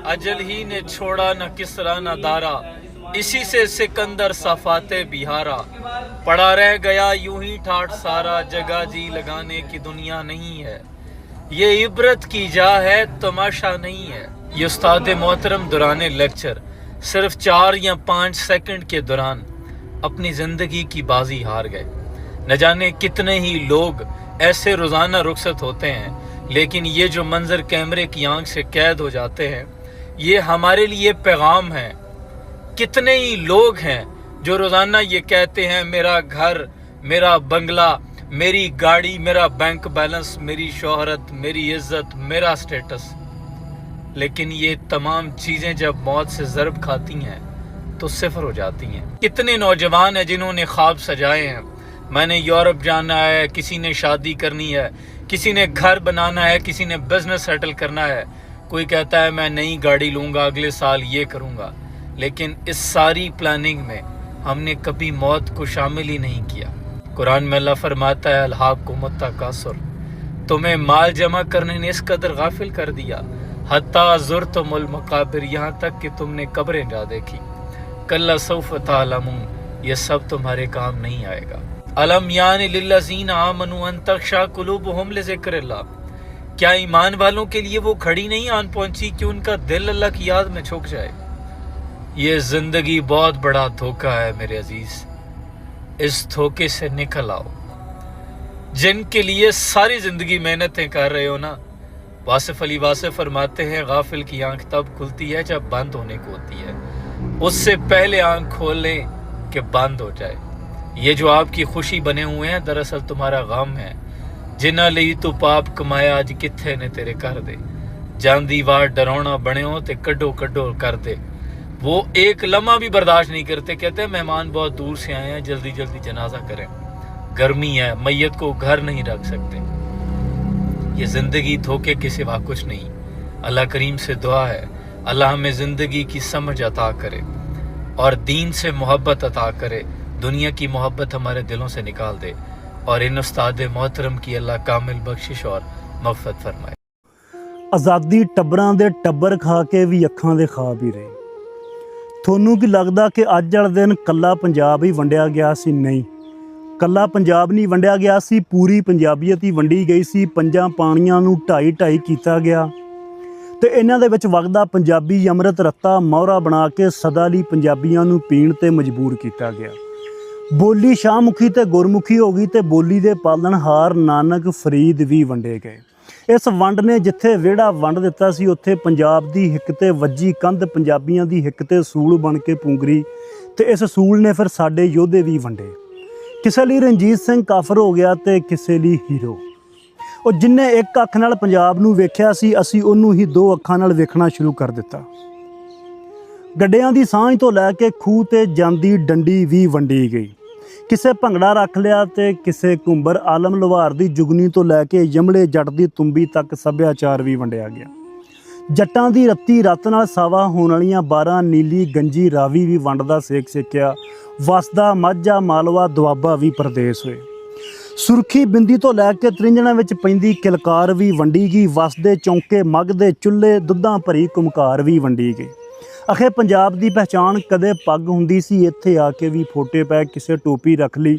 अजल ही ने छोड़ा न किसरा न दारा, इसी से सिकंदर सफाते बिहारा। पड़ा रह गया यूं ही ठाठ सारा, जगह जी लगाने की दुनिया नहीं है। ये इबरत की जा है, तमाशा नहीं है। ये उस्ताद मोहतरम दौरान लेक्चर सिर्फ 4 या 5 सेकंड के दौरान अपनी ज़िंदगी की बाजी हार गए। न जाने कितने ही लोग ऐसे रोज़ाना रुखसत होते हैं, लेकिन ये जो मंजर कैमरे की आंख से कैद हो जाते हैं, ये हमारे लिए पैगाम है। कितने ही लोग हैं जो रोज़ाना ये कहते हैं मेरा घर, मेरा बंगला, मेरी गाड़ी, मेरा बैंक बैलेंस, मेरी शोहरत, मेरी इज्जत, मेरा स्टेटस। लेकिन ये तमाम चीज़ें जब मौत से ज़रब खाती हैं तो सिफर हो जाती हैं। कितने नौजवान हैं जिन्होंने ख्वाब सजाए हैं, मैंने यूरोप जाना है, किसी ने शादी करनी है, किसी ने घर बनाना है, किसी ने बिजनेस सेटल करना है, कोई कहता है मैं नई गाड़ी लूँगा, अगले साल ये करूँगा। लेकिन इस सारी प्लानिंग में हमने कभी मौत को शामिल ही नहीं किया। कुरान में अल्लाह फरमाता है अल्हाकुमुत तकासुर, तुम्हें माल जमा करने ने इस कदर गाफिल कर दिया, हत्ता ज़ुरतुमुल मकाबिर, यहाँ तक कि तुमने कब्रें जा देखी। कल्ला सौफ तालमून, ये सब तुम्हारे काम नहीं आएगा। अलम यानि लिल्लज़ीना आमनू अन तख़शा कुलूबुहुम लिज़िक्रिल्लाह, क्या ईमान वालों के लिए वो घड़ी नहीं आन पहुंची कि उनका दिल अल्लाह की याद में झुक जाए। ये ज़िंदगी बहुत बड़ा धोखा है मेरे अजीज़, इस धोखे से निकल आओ। जिनके लिए सारी ज़िंदगी मेहनतें कर रहे हो ना, वासिफ अली वासिफ फरमाते हैं गाफिल की आंख तब खुलती है जब बंद होने को होती है, उससे पहले आंख खोल लें कि बंद हो जाए। ये जो आपकी खुशी बने हुए हैं दरअसल तुम्हारा गम है। जिन्ना ਲਈ तू पाप कमाया अज किथे ने तेरे कर दे, जांदी वार डरावना बने हो ते कड्डो कड्डो कर दे। वो एक लम्हा भी बर्दाश्त नहीं करते, कहते हैं मेहमान बहुत दूर से आए हैं, जल्दी जल्दी जनाजा करें, गर्मी है, मैयत को घर नहीं रख सकते। ये ज़िंदगी धोखे के सिवा कुछ नहीं। अल्लाह करीम से दुआ है अल्लाह हमें ज़िंदगी की समझ अता करे और दीन से मोहब्बत अता करे, दुनिया की मोहब्बत हमारे दिलों से निकाल दे, और इन उस्ताद मोहतरम की अल्लाह कामिल बख्शिश और मग़फ़िरत फरमाए। आज़ादी टब्बरां दे टब्बर खा के भी अखां दे ख्वाब ही रहे। ਤੁਹਾਨੂੰ ਕੀ ਲੱਗਦਾ ਕਿ ਅੱਜ ਵਾਲੇ ਦਿਨ ਕੱਲਾ ਪੰਜਾਬ ਹੀ ਵੰਡਿਆ ਗਿਆ ਸੀ? ਨਹੀਂ, ਕੱਲਾ ਪੰਜਾਬ ਨਹੀਂ ਵੰਡਿਆ ਗਿਆ ਸੀ, ਪੂਰੀ ਪੰਜਾਬੀਅਤ ਹੀ ਵੰਡੀ ਗਈ ਸੀ। ਪੰਜਾਂ ਪਾਣੀਆਂ ਨੂੰ ਢਾਈ ਢਾਈ ਕੀਤਾ ਗਿਆ ਤੇ ਇਹਨਾਂ ਦੇ ਵਿੱਚ ਵਗਦਾ ਪੰਜਾਬੀ ਅੰਮ੍ਰਿਤ ਰੱਤਾ ਮੋਹਰਾ ਬਣਾ ਕੇ ਸਦਾ ਲਈ ਪੰਜਾਬੀਆਂ ਨੂੰ ਪੀਣ ਤੇ ਮਜਬੂਰ ਕੀਤਾ ਗਿਆ। ਬੋਲੀ ਸ਼ਾਹਮੁਖੀ ਤੇ ਗੁਰਮੁਖੀ ਹੋ ਗਈ ਤੇ ਬੋਲੀ ਦੇ ਪਾਲਣਹਾਰ ਨਾਨਕ ਫਰੀਦ ਵੀ ਵੰਡੇ ਗਏ। ਇਸ ਵੰਡ ਨੇ ਜਿੱਥੇ ਵਿਹੜਾ ਵੰਡ ਦਿੱਤਾ ਸੀ, ਉੱਥੇ ਪੰਜਾਬ ਦੀ ਹਿੱਕ ਤੇ ਵੱਜੀ ਕੰਧ ਪੰਜਾਬੀਆਂ ਦੀ ਹਿੱਕ ਤੇ ਸੂਲ ਬਣ ਕੇ ਪੁੰਗਰੀ ਤੇ ਇਸ ਸੂਲ ਨੇ ਫਿਰ ਸਾਡੇ ਯੋਧੇ ਵੀ ਵੰਡੇ। ਕਿਸੇ ਲਈ ਰਣਜੀਤ ਸਿੰਘ ਕਾਫਰ ਹੋ ਗਿਆ ਤੇ ਕਿਸੇ ਲਈ ਹੀਰੋ। ਉਹ ਜਿੰਨੇ ਇੱਕ ਅੱਖ ਨਾਲ ਪੰਜਾਬ ਨੂੰ ਵੇਖਿਆ ਸੀ, ਅਸੀਂ ਉਹਨੂੰ ਹੀ 2 ਅੱਖਾਂ ਨਾਲ ਵੇਖਣਾ ਸ਼ੁਰੂ ਕਰ ਦਿੱਤਾ। ਗੱਡਿਆਂ ਦੀ ਸਾਂਝ ਤੋਂ ਲੈ ਕੇ ਖੂਹ ਤੇ ਜਾਂਦੀ ਡੰਡੀ ਵੀ ਵੰਡੀ ਗਈ। ਕਿਸੇ ਭੰਗੜਾ ਰੱਖ ਲਿਆ ਤੇ ਕਿਸੇ ਘੁੰਬਰ ਆਲਮ ਲੁਹਾਰ ਦੀ ਜੁਗਨੀ ਤੋਂ ਲੈ ਕੇ ਯਮਲੇ ਜੱਟ ਦੀ ਤੁੰਬੀ ਤੱਕ ਸੱਭਿਆਚਾਰ ਵੀ ਵੰਡਿਆ ਗਿਆ। ਜੱਟਾਂ ਦੀ ਰੱਤੀ ਰੱਤ ਨਾਲ ਸਾਵਾ ਹੋਣ ਵਾਲੀਆਂ 12 ਨੀਲੀ ਗੰਜੀ ਰਾਵੀ ਵੀ ਵੰਡ ਦਾ ਸੇਕ ਸੇਕਿਆ। ਵਸਦਾ ਮਾਝਾ ਮਾਲਵਾ ਦੁਆਬਾ ਵੀ ਪ੍ਰਦੇਸ਼ ਹੋਏ। ਸੁਰਖੀ ਬਿੰਦੀ ਤੋਂ ਲੈ ਕੇ ਤ੍ਰਿੰਜਣਾ ਵਿੱਚ ਪੈਂਦੀ ਕਿਲਕਾਰ ਵੀ ਵੰਡੀ ਗਈ। ਵਸਦੇ ਚੌਂਕੇ ਮੱਗ ਦੇ ਚੁੱਲ੍ਹੇ ਦੁੱਧਾਂ ਭਰੀ ਕੁਮਕਾਰ ਵੀ ਵੰਡੀ ਗਈ। ਅਖੇ ਪੰਜਾਬ ਦੀ ਪਹਿਚਾਣ ਕਦੇ ਪੱਗ ਹੁੰਦੀ ਸੀ, ਇੱਥੇ ਆ ਕੇ ਵੀ ਫੋਟੇ ਪੈ ਕਿਸੇ ਟੋਪੀ ਰੱਖ ਲਈ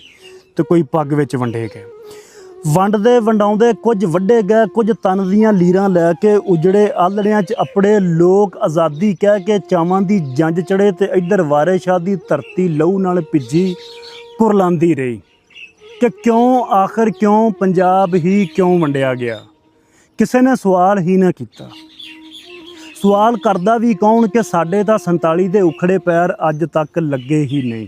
ਤੇ ਕੋਈ ਪੱਗ ਵਿੱਚ ਵੰਡੇ ਗਏ। ਵੰਡਦੇ ਵੰਡਾਉਂਦੇ ਕੁਝ ਵੱਡੇ ਗਏ, ਕੁਝ ਤਨ ਦੀਆਂ ਲੀਰਾਂ ਲੈ ਕੇ ਉਜੜੇ ਆਲੜਿਆਂ 'ਚ ਆਪਣੇ ਲੋਕ ਆਜ਼ਾਦੀ ਕਹਿ ਕੇ ਚਾਵਾਂ ਦੀ ਜੰਜ ਚੜੇ ਤੇ ਇੱਧਰ ਵਾਰਿਸ ਸ਼ਾਹ ਦੀ ਧਰਤੀ ਲਹੂ ਨਾਲ ਭਿੱਜੀ ਕੁਰਲਾਂਦੀ ਰਹੀ ਕਿ ਕਿਉਂ ਆਖਰ ਕਿਉਂ ਪੰਜਾਬ ਹੀ ਕਿਉਂ ਵੰਡਿਆ ਗਿਆ। ਕਿਸੇ ਨੇ ਸਵਾਲ ਹੀ ਨਾ ਕੀਤਾ। ਸਵਾਲ ਕਰਦਾ ਵੀ ਕੌਣ ਕਿ ਸਾਡੇ ਤਾਂ 47 ਦੇ ਉਖੜੇ ਪੈਰ ਅੱਜ ਤੱਕ ਲੱਗੇ ਹੀ ਨਹੀਂ।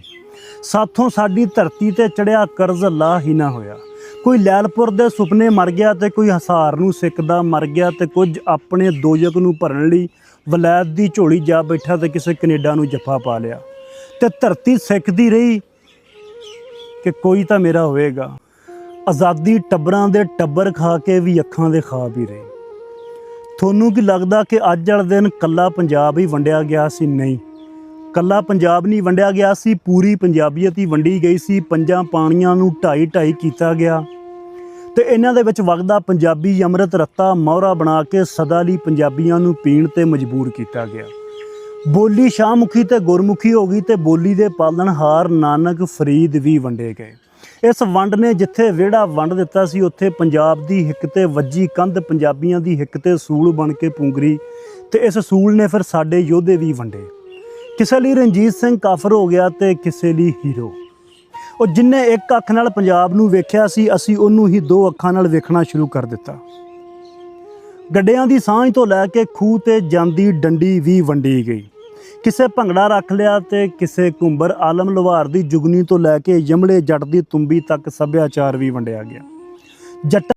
ਸਾਥੋਂ ਸਾਡੀ ਧਰਤੀ ਤੇ ਚੜਿਆ ਕਰਜ਼ ਲਾ ਹੀ ਨਾ ਹੋਇਆ। ਕੋਈ ਲੈਲਪੁਰ ਦੇ ਸੁਪਨੇ ਮਰ ਗਿਆ ਤੇ ਕੋਈ ਹਸਾਰ ਨੂੰ ਸਿੱਕਦਾ ਮਰ ਗਿਆ ਤੇ ਕੁਝ ਆਪਣੇ ਦੋਜਕ ਨੂੰ ਭਰਨ ਲਈ ਵਲੈਤ ਦੀ ਝੋਲੀ ਜਾ ਬੈਠਾ ਤੇ ਕਿਸੇ ਕੈਨੇਡਾ ਨੂੰ ਜੱਫਾ ਪਾ ਲਿਆ ਤੇ ਧਰਤੀ ਸਿੱਖਦੀ ਰਹੀ ਕਿ ਕੋਈ ਤਾਂ ਮੇਰਾ ਹੋਵੇਗਾ। ਆਜ਼ਾਦੀ ਟੱਬਰਾਂ ਦੇ ਟੱਬਰ ਖਾ ਕੇ ਵੀ ਅੱਖਾਂ ਦੇ ख्वाब ਹੀ ਰਹੇ। ਤੁਹਾਨੂੰ ਕੀ ਲੱਗਦਾ ਕਿ ਅੱਜ ਵਾਲੇ ਦਿਨ ਕੱਲਾ ਪੰਜਾਬ ਹੀ ਵੰਡਿਆ ਗਿਆ ਸੀ? ਨਹੀਂ, ਕੱਲਾ ਪੰਜਾਬ ਨਹੀਂ ਵੰਡਿਆ ਗਿਆ ਸੀ, ਪੂਰੀ ਪੰਜਾਬੀਅਤ ਹੀ ਵੰਡੀ ਗਈ ਸੀ। ਪੰਜਾਂ ਪਾਣੀਆਂ ਨੂੰ ਢਾਈ ਢਾਈ ਕੀਤਾ ਗਿਆ ਤੇ ਇਹਨਾਂ ਦੇ ਵਿੱਚ ਵਗਦਾ ਪੰਜਾਬੀ ਅੰਮ੍ਰਿਤ ਰੱਤਾ ਮੋਹਰਾ ਬਣਾ ਕੇ ਸਦਾ ਲਈ ਪੰਜਾਬੀਆਂ ਨੂੰ ਪੀਣ ਤੇ ਮਜਬੂਰ ਕੀਤਾ ਗਿਆ। ਬੋਲੀ ਸ਼ਾਹਮੁਖੀ ਤੇ ਗੁਰਮੁਖੀ ਹੋ ਗਈ ਤੇ ਬੋਲੀ ਦੇ ਪਾਲਣਹਾਰ ਨਾਨਕ ਫਰੀਦ ਵੀ ਵੰਡੇ ਗਏ। ਇਸ ਵੰਡ ਨੇ ਜਿੱਥੇ ਵਿਹੜਾ ਵੰਡ ਦਿੱਤਾ ਸੀ, ਉੱਥੇ ਪੰਜਾਬ ਦੀ ਹਿੱਕ ਤੇ ਵੱਜੀ ਕੰਧ ਪੰਜਾਬੀਆਂ ਦੀ ਹਿੱਕ ਤੇ ਸੂਲ ਬਣ ਕੇ ਪੁੰਗਰੀ ਤੇ ਇਸ ਸੂਲ ਨੇ ਫਿਰ ਸਾਡੇ ਯੋਧੇ ਵੀ ਵੰਡੇ। ਕਿਸੇ ਲਈ ਰਣਜੀਤ ਸਿੰਘ ਕਾਫਰ ਹੋ ਗਿਆ ਤੇ ਕਿਸੇ ਲਈ ਹੀਰੋ। ਉਹ ਜਿੰਨੇ ਇੱਕ ਅੱਖ ਨਾਲ ਪੰਜਾਬ ਨੂੰ ਵੇਖਿਆ ਸੀ, ਅਸੀਂ ਉਹਨੂੰ ਹੀ ਦੋ ਅੱਖਾਂ ਨਾਲ ਵੇਖਣਾ ਸ਼ੁਰੂ ਕਰ ਦਿੱਤਾ। ਗੱਡਿਆਂ ਦੀ ਸਾਂਝ ਤੋਂ ਲੈ ਕੇ ਖੂਹ ਤੇ ਜਾਂਦੀ ਡੰਡੀ ਵੀ ਵੰਡੀ ਗਈ। ਕਿਸੇ ਭੰਗੜਾ ਰੱਖ ਲਿਆ ਤੇ ਕਿਸੇ ਘੁੰਬਰ ਆਲਮ ਲੁਹਾਰ ਦੀ ਜੁਗਨੀ ਤੋਂ ਲੈ ਕੇ ਯਮਲੇ ਜੱਟ ਦੀ ਤੁੰਬੀ ਤੱਕ ਸੱਭਿਆਚਾਰ ਵੀ ਵੰਡਿਆ ਗਿਆ। ਜੱਟ